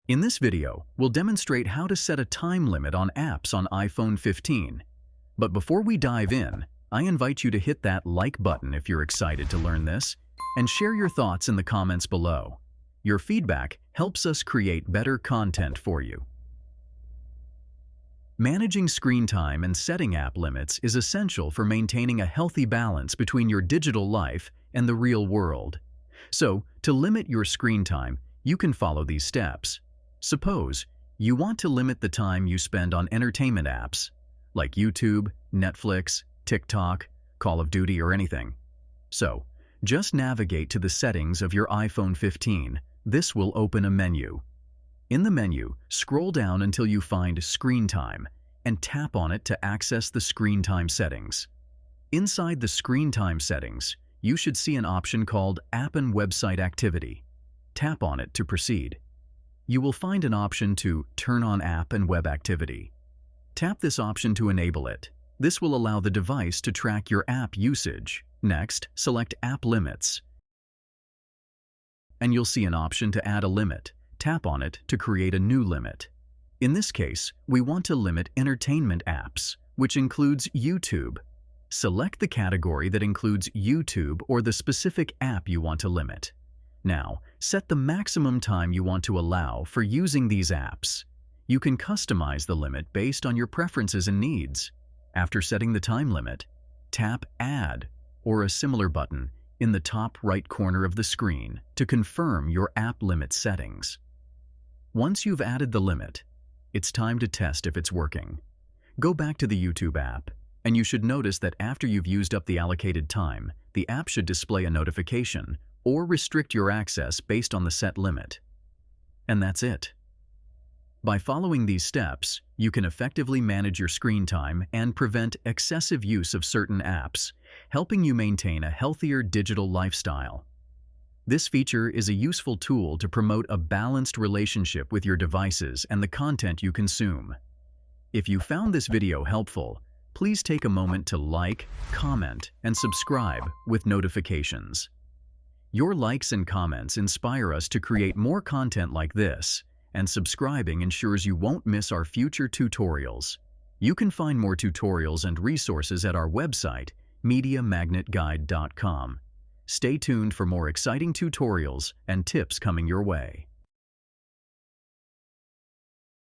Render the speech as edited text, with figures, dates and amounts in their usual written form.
In this video, we'll demonstrate how to set a time limit on apps on iPhone 15. But before we dive in, I invite you to hit that like button if you're excited to learn this, and share your thoughts in the comments below. Your feedback helps us create better content for you. Managing screen time and setting app limits is essential for maintaining a healthy balance between your digital life and the real world. So, to limit your screen time, you can follow these steps. Suppose you want to limit the time you spend on entertainment apps, like YouTube, Netflix, TikTok, Call of Duty, or anything. So, just navigate to the settings of your iPhone 15. This will open a menu. In the menu, scroll down until you find Screen Time and tap on it to access the Screen Time settings. Inside the Screen Time settings, you should see an option called App and Website Activity. Tap on it to proceed. You will find an option to turn on app and web activity. Tap this option to enable it. This will allow the device to track your app usage. Next, select App Limits, and you'll see an option to add a limit. Tap on it to create a new limit. In this case, we want to limit entertainment apps, which includes YouTube. Select the category that includes YouTube or the specific app you want to limit. Now, set the maximum time you want to allow for using these apps. You can customize the limit based on your preferences and needs. After setting the time limit, tap Add or a similar button in the top right corner of the screen to confirm your app limit settings. Once you've added the limit, it's time to test if it's working. Go back to the YouTube app, and you should notice that after you've used up the allocated time, the app should display a notification or restrict your access based on the set limit. And that's it. By following these steps, you can effectively manage your screen time and prevent excessive use of certain apps, helping you maintain a healthier digital lifestyle. This feature is a useful tool to promote a balanced relationship with your devices and the content you consume. If you found this video helpful, please take a moment to like, comment, and subscribe with notifications. Your likes and comments inspire us to create more content like this, and subscribing ensures you won't miss our future tutorials. You can find more tutorials and resources at our website, MediaMagnetGuide.com. Stay tuned for more exciting tutorials and tips coming your way.